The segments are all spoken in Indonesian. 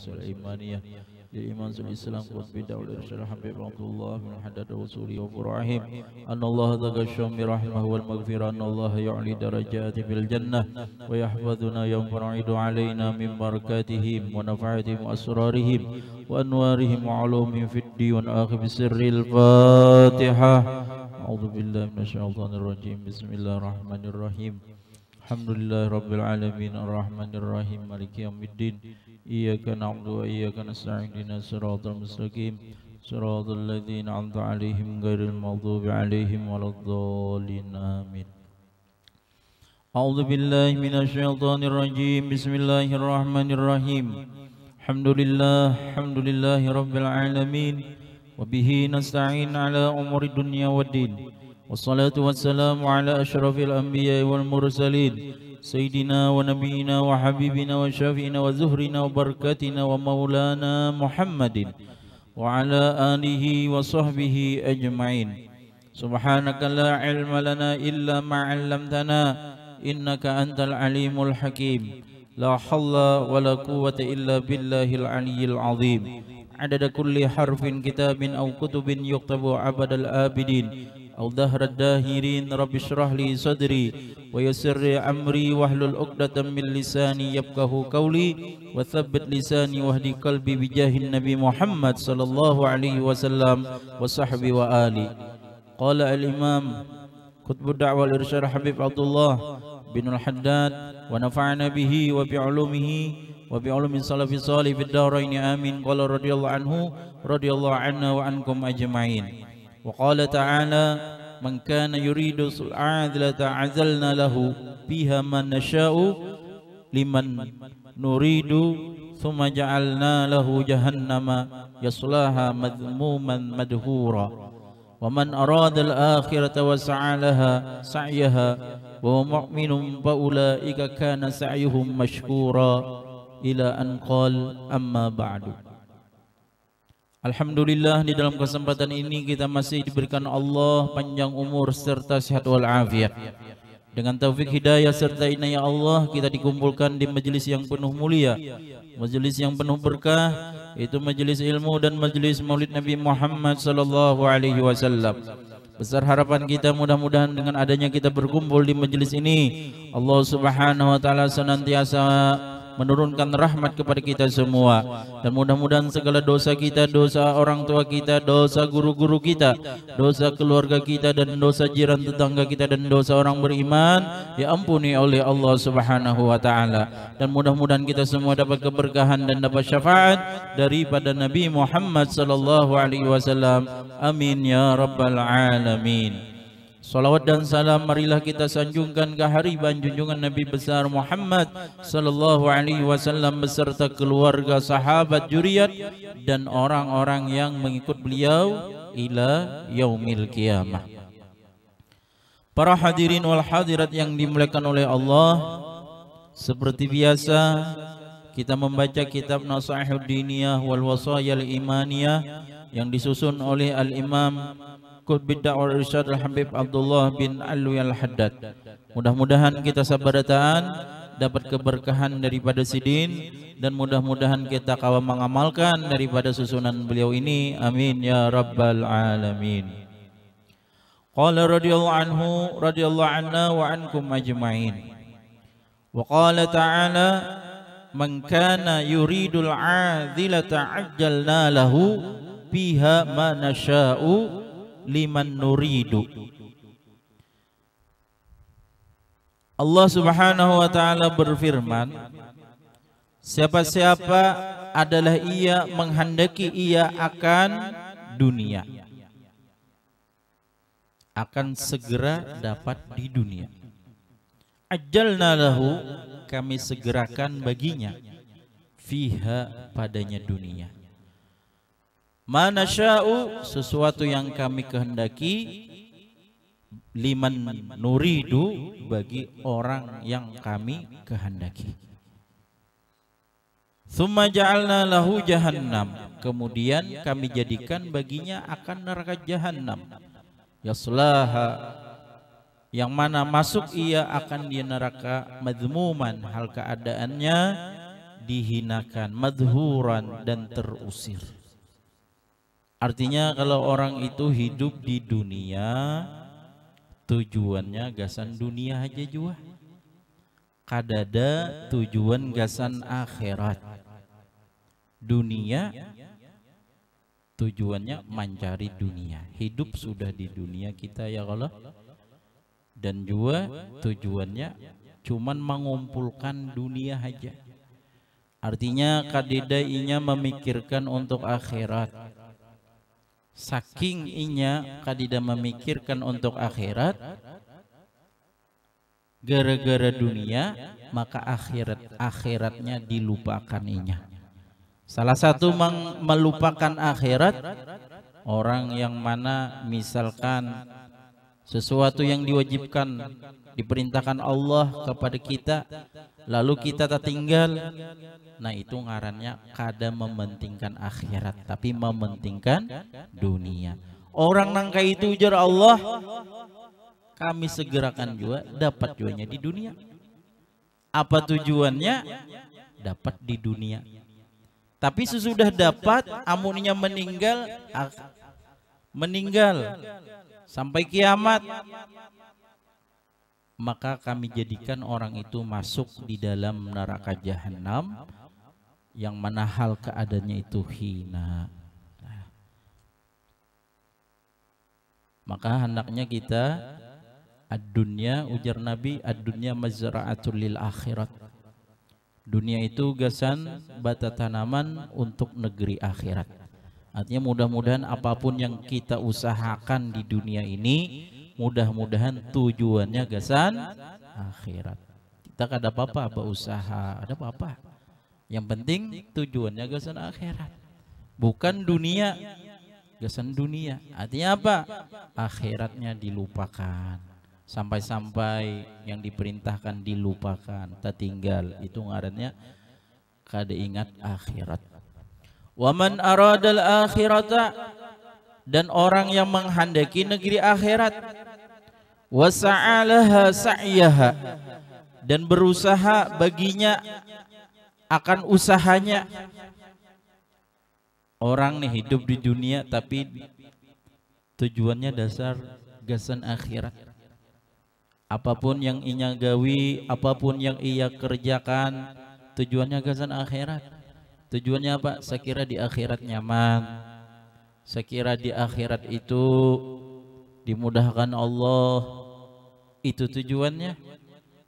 الخواص الإيمانية للإمام الإسلام قطب الدولة الرشيد الحبيب عبد الله بن حداد رسوله وفرعهم أن الله تغشى برحمه والمغفرة أن الله يعلي درجات في الجنة ويحفظنا يوم فرعيد علينا من بركاتهم ونفعتهم وأسرارهم وأنوارهم وعلومهم في الدين والآخر بسر الفاتحة. أعوذ بالله من الشيطان الرجيم. بسم الله الرحمن الرحيم. الحمد لله رب العالمين الرحمن الرحيم مالك يوم الدين إياك نعبد وإياك نستعين اهدنا الصراط المستقيم صراط الذين أنعمت عليهم غير المغضوب عليهم ولا الضالين آمين. أعوذ بالله من الشيطان الرجيم. بسم الله الرحمن الرحيم. الحمد لله رب العالمين وبه نستعين على أمور الدنيا والدين والصلاة والسلام على أشرف الأنبياء والمرسلين سيدنا ونبينا وحبيبنا وشافينا وزهرنا وبركتنا ومولانا محمد وعلى آله وصحبه أجمعين. سبحانك لا علم لنا إلا ما علمتنا إنك أنت العليم الحكيم. لا حول ولا قوة إلا بالله العلي العظيم. عدد كل حرف كتاب أو كتب يكتب عبد الآبدين أو دهر الداهرين. رب اشرح لي صدري ويسر لي أمري واحلل عقدة من لساني يفقه قولي وثبت لساني واهدي قلبي بجاه النبي محمد صلى الله عليه وسلم وصحبه وآله. قال الإمام قطب الدعوة الإرشاد حبيب عبد الله بن الحداد ونفعنا به وبعلومه وبعلوم السلف الصالح في الدارين آمين. قال رضي الله عنه رضي الله عنا وعنكم أجمعين. وقال تعالى من كان يريد العاجلة عجلنا له فيها ما نشاء لمن نريد ثم جعلنا له جهنم يصلاها مذموما مدحورا ومن أراد الآخرة وسعى لها سعيها وهو مؤمن فأولئك كان سعيهم مشكورا إلى أن قال أما بعد. Alhamdulillah, di dalam kesempatan ini kita masih diberikan Allah panjang umur serta sehat walafiat. Dengan taufik hidayah serta inayah Allah kita dikumpulkan di majelis yang penuh mulia, majelis yang penuh berkah, yaitu majelis ilmu dan majelis Maulid Nabi Muhammad sallallahu alaihi wasallam. Besar harapan kita mudah-mudahan dengan adanya kita berkumpul di majelis ini Allah Subhanahu wa taala senantiasa menurunkan rahmat kepada kita semua, dan mudah-mudahan segala dosa kita, dosa orang tua kita, dosa guru-guru kita, dosa keluarga kita, dan dosa jiran tetangga kita, dan dosa orang beriman diampuni oleh Allah Subhanahu wa taala. Dan mudah-mudahan kita semua dapat keberkahan dan dapat syafaat daripada Nabi Muhammad sallallahu alaihi wasallam. Amin ya rabbal alamin. Salawat dan salam marilah kita sanjungkan ke hariban junjungan Nabi besar Muhammad sallallahu alaihi wasallam beserta keluarga, sahabat, juriyat dan orang-orang yang mengikut beliau ila yaumil qiyamah. Para hadirin wal hadirat yang dimuliakan oleh Allah, seperti biasa kita membaca kitab Nasaihud Diniyah wal Wasayal Imaniyah yang disusun oleh Al-Imam Qutb Da'wah Irsyad Al-Habib Abdullah bin Alwi Al-Haddad. Mudah-mudahan kita sabarataan dapat keberkahan daripada sidin, dan mudah-mudahan kita kawan mengamalkan daripada susunan beliau ini. Amin ya rabbal alamin. Qala radhiyallahu anhu radhiyallahu anna wa ankum ajma'in. Wa qala ta'ala man kana yuridul 'adhilata 'ajjalna lahu fiha ma nasha'u liman nuridu. Allah Subhanahu wa taala berfirman, siapa-siapa adalah ia menghendaki ia akan dunia, akan segera dapat di dunia. Ajjalna lahu, kami segerakan baginya, fiha, padanya dunia. Mana sya'u, sesuatu yang kami kehendaki, liman nuridu, bagi orang yang kami kehendaki. Tsumma ja'alna lahu jahannam, kemudian kami jadikan baginya akan neraka jahannam. Yaslaha, yang mana masuk ia akan di neraka, madhmuman, hal keadaannya dihinakan, madhuran dan terusir. Artinya kalau orang itu hidup di dunia tujuannya gasan dunia aja jua. Kadada tujuan gasan akhirat. Dunia tujuannya mencari dunia. Hidup sudah di dunia kita ya Allah. Dan juga tujuannya cuman mengumpulkan dunia aja. Artinya kadida inya memikirkan untuk akhirat. Saking inya kadida memikirkan untuk akhirat, gara-gara dunia maka akhiratnya dilupakan inya. Salah satu melupakan akhirat orang yang mana misalkan sesuatu yang diwajibkan diperintahkan Allah kepada kita lalu kita tertinggal, nah itu ngarannya kada mementingkan akhirat tapi mementingkan dunia. Orang nangka itu ujar Allah, kami segerakan juga dapat juanya di dunia. Apa tujuannya? Dapat di dunia. Tapi sesudah dapat amunnya meninggal sampai kiamat, maka kami jadikan orang itu masuk di dalam neraka jahanam yang mana hal keadaannya itu hina. Maka hendaknya kita ad-dunya, ujar Nabi, ad-dunya mazra'atul lil akhirat. Dunia itu gasan bata tanaman untuk negeri akhirat. Artinya mudah-mudahan apapun yang kita usahakan di dunia ini, mudah-mudahan tujuannya gasan akhirat. Kita kada apa-apa usaha, ada apa-apa. Yang penting tujuannya gasan akhirat. Bukan dunia, gasan dunia. Artinya apa? Akhiratnya dilupakan. Sampai-sampai yang diperintahkan dilupakan, tertinggal. Itu ngarannya kada ingat akhirat. Wa man aradal akhirata, dan orang yang menghendaki negeri akhirat, wa sa'alaha sa'yaha, dan berusaha baginya akan usahanya. Orang nih hidup di dunia tapi tujuannya dasar gasan akhirat. Apapun yang ia gawi, apapun yang ia kerjakan, tujuannya gasan akhirat. Tujuannya apa? Sekira di akhirat nyaman, sekira di akhirat itu dimudahkan Allah, itu tujuannya.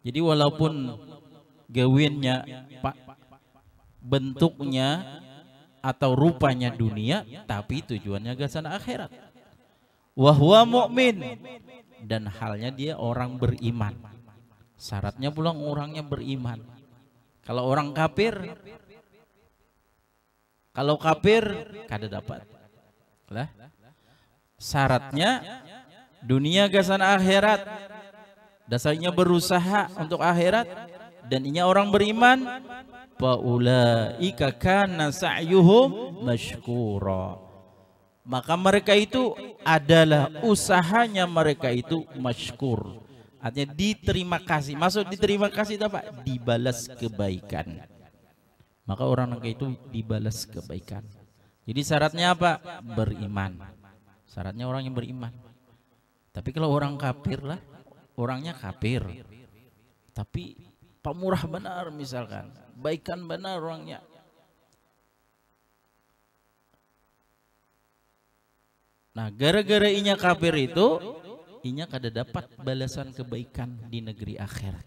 Jadi walaupun gawinnya bentuknya atau rupanya dunia, tapi tujuannya gasan akhirat. Wahwa mu'min, dan halnya dia orang beriman. Syaratnya pulang orangnya beriman. Kalau orang kafir, kada dapat. Lah, syaratnya dunia gasan akhirat, dasarnya berusaha untuk akhirat, dan inya orang beriman. Faulaika kana sa'yuhum mashkura, maka mereka itu adalah usahanya mereka itu masykur. Artinya diterima kasih. Maksud diterima kasih itu apa? Dibalas kebaikan. Maka orang itu dibalas kebaikan. Jadi syaratnya apa? Beriman. Syaratnya orang yang beriman. Tapi kalau orang kafir lah, orangnya kafir, tapi pemurah benar misalkan, baikan benar orangnya. Nah, gara-gara inya kafir itu, inya kada dapat balasan kebaikan di negeri akhirat.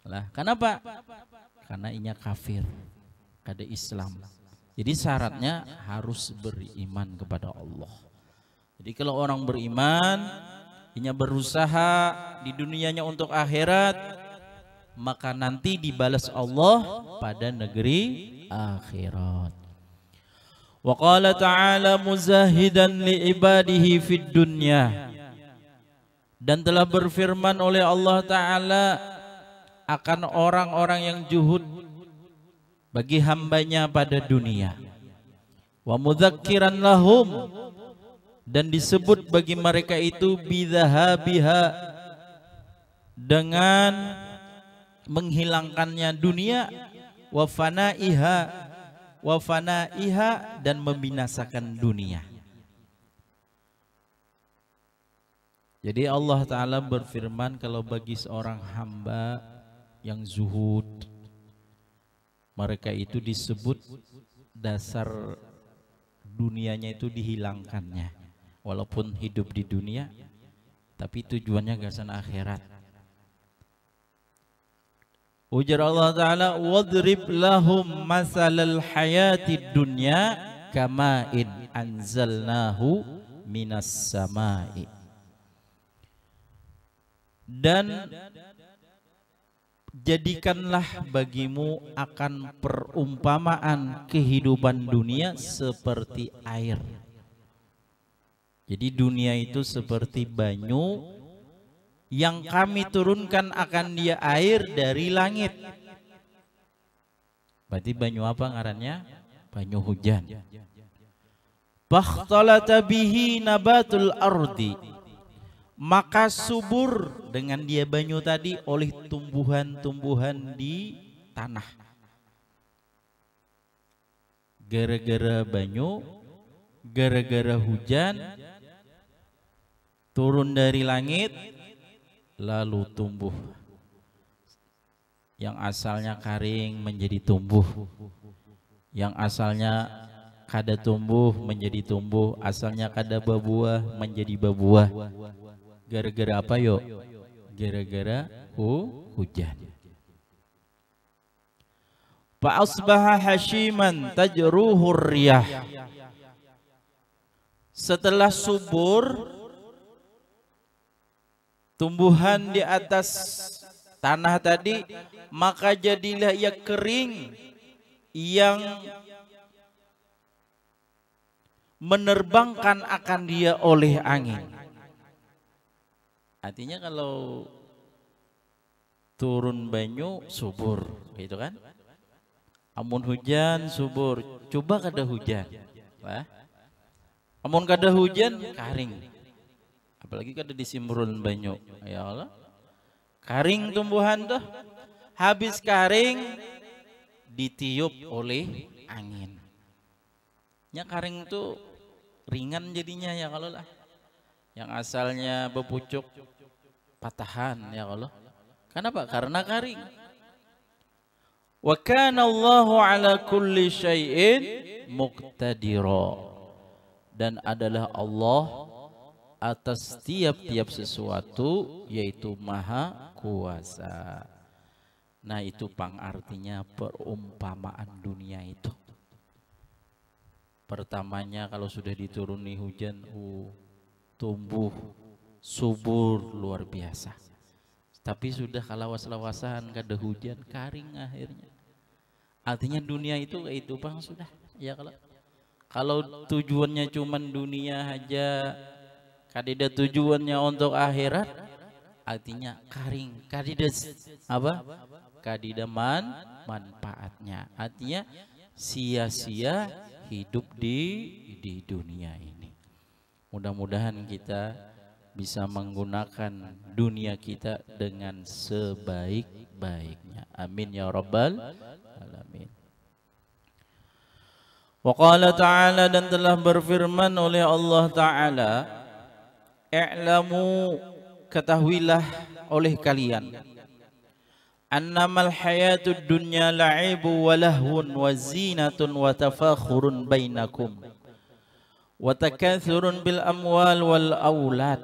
Lah, kenapa? Karena inya kafir, kada Islam. Jadi syaratnya harus beriman kepada Allah. Jadi kalau orang beriman, inya berusaha di dunianya untuk akhirat, maka nanti dibalas Allah pada negeri akhirat. Wa qala ta'ala muzahidan li ibadihi fid dunya, dan telah berfirman oleh Allah Ta'ala akan orang-orang yang juhud bagi hambanya pada dunia. Wa mudzakiran lahum, dan disebut bagi mereka itu bidhahabiha, dengan menghilangkannya dunia, wa fanaiha dan membinasakan dunia. Jadi Allah Ta'ala berfirman kalau bagi seorang hamba yang zuhud, mereka itu disebut dasar dunianya itu dihilangkannya. Walaupun hidup di dunia, tapi tujuannya ke sana akhirat. Ujar Allah Ta'ala, wadrib lahum masalal hayatid dunya kama'in anzalnahu minas samai. Dan jadikanlah bagimu akan perumpamaan kehidupan dunia seperti air. Jadi dunia itu seperti banyu yang kami turunkan akan dia air dari langit. Berarti banyu apa ngarannya? Banyu hujan. Fakhtalata bihi nabatul ardi. Maka subur dengan dia banyu tadi oleh tumbuhan-tumbuhan di tanah. Gara-gara banyu, gara-gara hujan turun dari langit, lalu tumbuh. Yang asalnya kering menjadi tumbuh. Yang asalnya kada tumbuh menjadi tumbuh. Asalnya kada berbuah menjadi berbuah. Gara-gara apa yuk? Gara-gara hujan. Fa asbaha hashiman tajruhur riyah. Setelah subur, tumbuhan di atas tanah tadi, maka jadilah ia kering yang menerbangkan akan dia oleh angin. Artinya kalau turun banyu subur, gitu kan? Amun hujan subur, coba kada hujan, wah. Amun kada hujan karing, apalagi kada disimbrun banyu, ya Allah, karing tumbuhan tuh, habis karing ditiup oleh angin. Ya karing tuh ringan jadinya ya kalau lah, yang asalnya berpucuk patahan ya Allah. Kenapa? Karena karing. Wa kana Allahu ala kulli syai'in muqtadira. Dan adalah Allah atas tiap-tiap sesuatu yaitu maha kuasa. Nah itu pangartinya perumpamaan dunia itu. Pertamanya kalau sudah dituruni hujan, tumbuh subur luar biasa. Tapi sudah kalawas-lawasan kada hujan, karing akhirnya. Artinya dunia itu bang sudah. Ya kalau tujuannya cuman dunia aja, kadida tujuannya untuk akhirat, artinya karing, kadida apa? Kadida manfaatnya. Artinya sia-sia hidup di dunia ini. Mudah-mudahan kita bisa menggunakan dunia kita dengan sebaik-baiknya. Amin ya rabbal alamin. Wa qala ta'ala, dan telah berfirman oleh Allah Ta'ala, i'lamu, ketahuilah oleh kalian, annamal hayatud dunya la'ibu wa lahwun wa zinatun wa tafakhurun bainakum wa takathurun bil amwal wal aulad.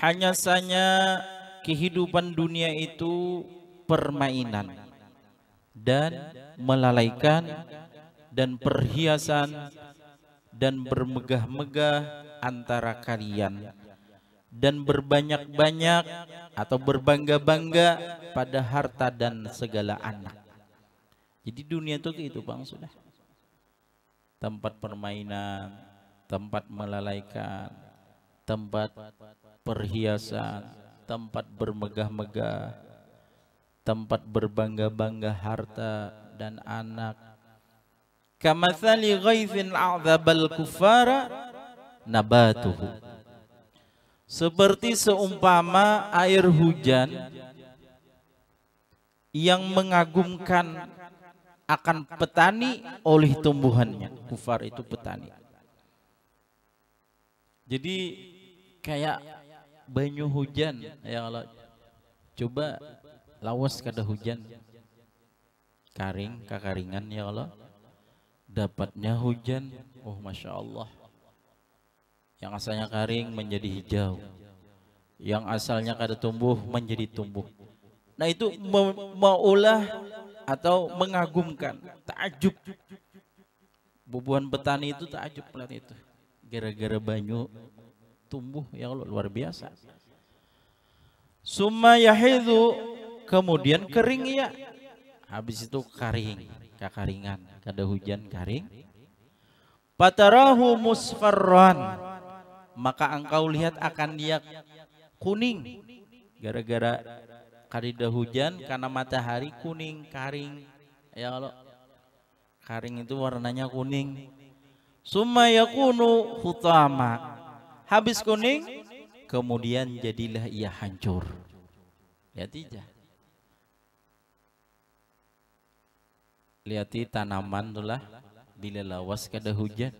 Hanya saja kehidupan dunia itu permainan dan melalaikan dan perhiasan dan bermegah-megah antara kalian dan berbanyak-banyak atau berbangga-bangga pada harta dan segala anak. Jadi dunia itu gitu bang sudah. Tempat permainan, tempat melalaikan, tempat perhiasan, tempat bermegah-megah, tempat berbangga-bangga harta dan anak. Kamathali ghaithin a'dzabal kuffara nabatuhu. Seperti seumpama air hujan yang mengagumkan akan petani oleh tumbuhannya. Kufar itu petani. Jadi kayak banyu hujan ya Allah. Coba lawas kada hujan. Karing, kakaringan ya Allah. Dapatnya hujan, oh Masya Allah. Yang asalnya kering menjadi hijau. Yang asalnya kada tumbuh menjadi tumbuh. Nah itu maulah atau mengagumkan, takjub. Bubuhan petani itu takjub melihat itu. Gara-gara banyu tumbuh yang luar biasa. Summa yahidu, kemudian kering ya. Habis itu kering, kakaringan, kada hujan kering. Patarahu musfarran, maka engkau lihat akan dia kuning. Gara-gara kadida hujan karena matahari kuning, karing. Ya Allah. Karing itu warnanya kuning. Summa yakunu hutama. Habis kuning, kemudian jadilah ia hancur. Lihat aja. Lihati tanaman itulah bila lawas kada hujan.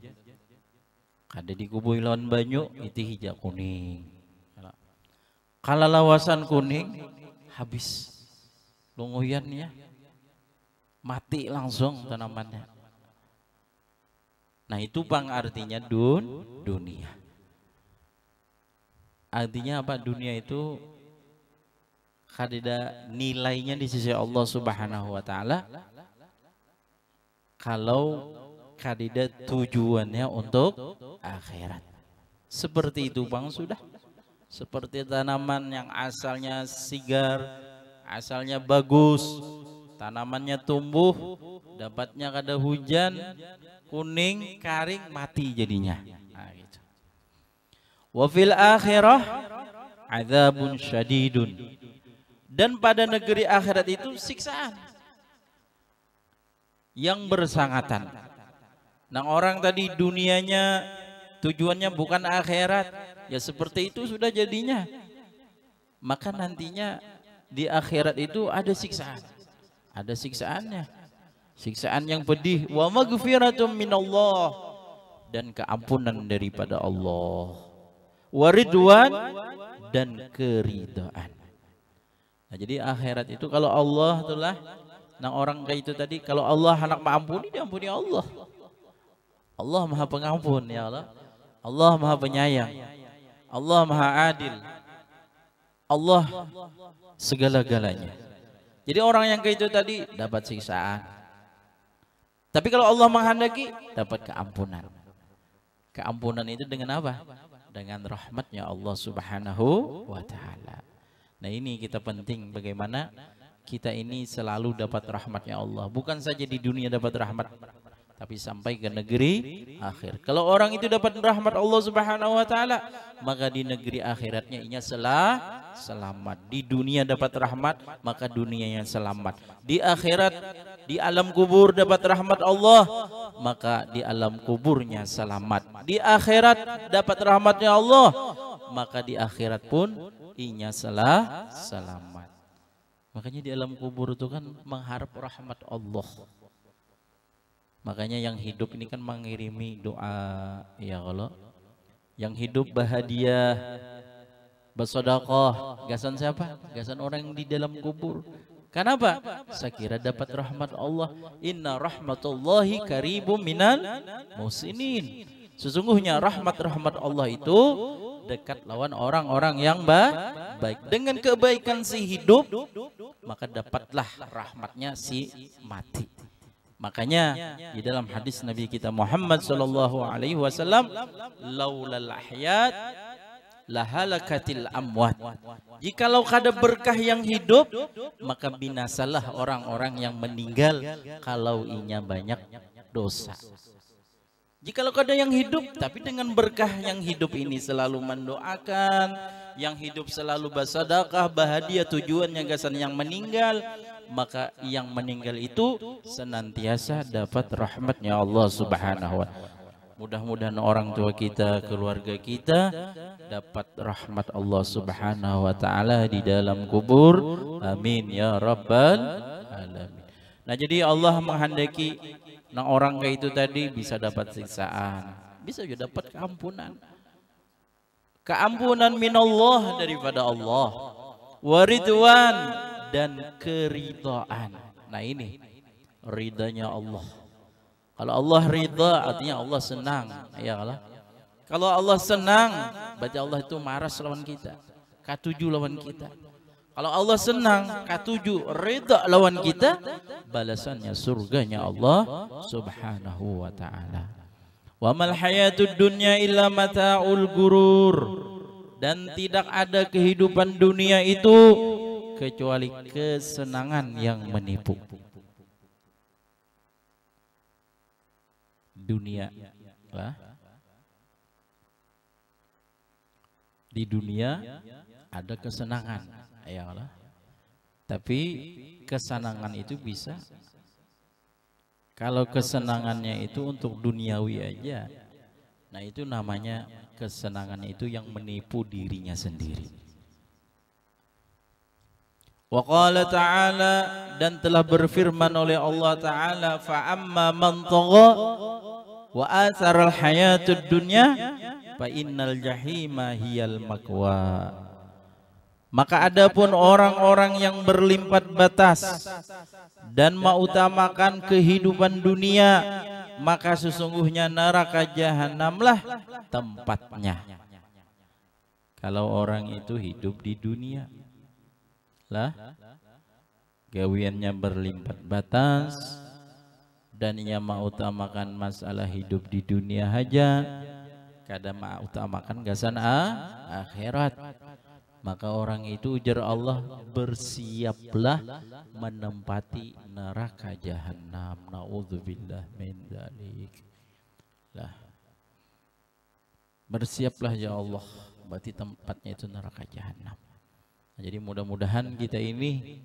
Kada dikubui lawan banyu itu hijau kuning. Kalau lawasan kuning habis lunguyannya mati langsung tanamannya. Nah itu pang artinya dunia. Artinya apa? Dunia itu kadida nilainya di sisi Allah Subhanahu wa taala kalau kadida tujuannya untuk akhirat. Seperti itu bang sudah. Seperti tanaman yang asalnya sigar, asalnya bagus, tanamannya tumbuh, dapatnya kada hujan, kuning, karing, mati jadinya. Nah, gitu. Wa fil akhirah adzabun syadidun. Dan pada negeri akhirat itu siksaan yang bersangatan. Nah orang tadi dunianya tujuannya bukan akhirat, ya seperti itu sudah jadinya. Maka nantinya di akhirat itu ada siksaan. Ada siksaannya. Siksaan yang pedih. Wa maghfiratum minallah, dan keampunan daripada Allah. Wa ridwan, dan keridhaan. Nah, jadi akhirat itu kalau Allah itulah, nah orang kayak itu tadi, kalau Allah hendak mengampuni, diampuni Allah. Allah Maha Pengampun ya Allah. Allah Maha Penyayang. Allah Maha Adil. Allah segala-galanya. Jadi orang yang kayak itu tadi dapat siksaan. Tapi kalau Allah menghendaki dapat keampunan. Keampunan itu dengan apa? Dengan rahmatnya Allah Subhanahu wa ta'ala. Nah ini kita penting bagaimana kita ini selalu dapat rahmatnya Allah. Bukan saja di dunia dapat rahmat, tapi sampai ke negeri akhir. Kalau orang itu dapat rahmat Allah Subhanahu wa ta'ala, maka di negeri akhiratnya inya selamat. Di dunia dapat rahmat, maka dunianya selamat. Di akhirat, di alam kubur dapat rahmat Allah, maka di alam kuburnya selamat. Di akhirat dapat rahmatnya Allah, maka di akhirat pun inya selamat. Makanya di alam kubur itu kan mengharap rahmat Allah. Makanya yang hidup ini kan mengirimi doa ya Allah. Yang hidup bahagia, bersedekah. Gasan siapa? Gasan orang yang di dalam kubur. Kenapa? Saya kira dapat rahmat Allah. Inna rahmatullahi karibum minal musinin. Sesungguhnya rahmat Allah itu dekat lawan orang-orang yang baik. Dengan kebaikan si hidup, maka dapatlah rahmatnya si mati. Makanya di dalam hadis Nabi kita Muhammad sallallahu alaihi wasallam, laulal ahyat lahalakatil amwat. Jikalau kada berkah yang hidup, maka binasalah orang-orang yang meninggal kalau inya banyak dosa. Jikalau kada yang hidup, tapi dengan berkah yang hidup ini selalu mendoakan, yang hidup selalu bersedekah, bahagia, tujuannya gasan yang meninggal, maka yang meninggal itu senantiasa dapat rahmatnya Allah Subhanahu wa ta'ala. Mudah-mudahan orang tua kita, keluarga kita dapat rahmat Allah Subhanahu wa taala di dalam kubur. Amin ya rabbal alamin. Nah, jadi Allah menghendaki orang kayak itu tadi bisa dapat siksaan, bisa juga dapat keampunan. Keampunan minallah daripada Allah, waridwan dan keridhaan. Nah, ini ridanya Allah. Kalau Allah ridha artinya Allah senang, ya Allah. Kalau Allah senang berarti Allah itu marah lawan kita, K7 lawan kita. Kalau Allah senang, K7 ridha lawan kita, balasannya surganya Allah Subhanahu wa taala. Wa mal hayatud dunya illa mata'ul gurur. Dan tidak ada kehidupan dunia itu kecuali kesenangan yang menipu. Dunia lah. Di dunia ada kesenangan, ya Allah. Tapi kesenangan itu bisa, kalau kesenangannya itu untuk duniawi aja, nah itu namanya kesenangan itu yang menipu dirinya sendiri. Wa qala ta'ala, dan telah berfirman oleh Allah Ta'ala, fa amma man tagha wa atharal hayatud dunya fa innal jahima hiyal makwa. Maka adapun orang-orang yang berlimpah batas dan mengutamakan kehidupan dunia, maka sesungguhnya neraka jahanamlah tempatnya. Kalau orang itu hidup di dunia lah, gawiannya berlimpah batas dan ia mengutamakan masalah hidup di dunia aja, kadang mengutamakan gasan akhirat, maka orang itu ujar Allah bersiaplah menempati neraka jahanam. Naudzubillah min dzalik. Lah, bersiaplah ya Allah, berarti tempatnya itu neraka jahanam. Jadi mudah-mudahan kita ini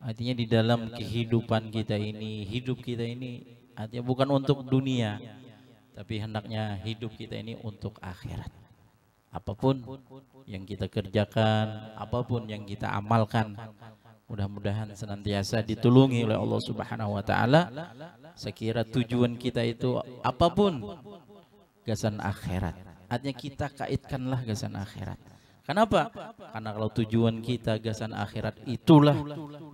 artinya di dalam kehidupan kita ini, hidup kita ini artinya bukan untuk dunia, tapi hendaknya hidup kita ini untuk akhirat. Apapun yang kita kerjakan, apapun yang kita amalkan, mudah-mudahan senantiasa ditulungi oleh Allah Subhanahu wa taala. Sekira tujuan kita itu apapun, gasan akhirat. Artinya kita kaitkanlah gasan akhirat. Kenapa? Karena kalau tujuan kita gasan akhirat, itulah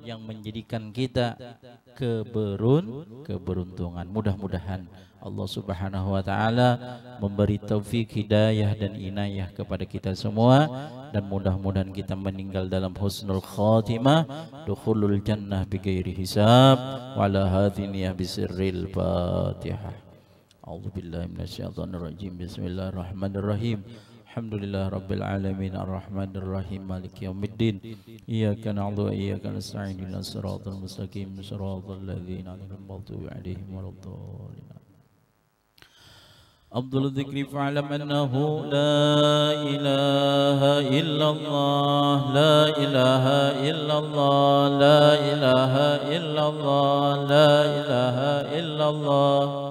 yang menjadikan kita keberuntungan. Mudah-mudahan Allah Subhanahu wa taala memberi taufik, hidayah dan inayah kepada kita semua, dan mudah-mudahan kita meninggal dalam husnul khatimah, dukhulul jannah bighairi hisab, wa ala hadhihi bisirril Fatihah. A'udzubillahi minasyaitonir rajim. Bismillahirrahmanirrahim. Alhamdulillah rabbil alamin arrahmanir rahim maliki yaumiddin iyyaka na'budu wa iyyaka nasta'in ihdinas siratal mustaqim siratal ladzina an'amta 'alaihim waladdallin. Abdul dzikri fa'lam annahu la ilaha illallah, la ilaha illallah, la ilaha illallah, la ilaha illallah,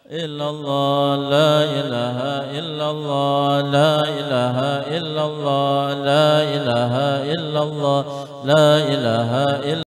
illallah, la ilaha illallah, la ilaha illallah, la ilaha illallah, la ilaha illallah.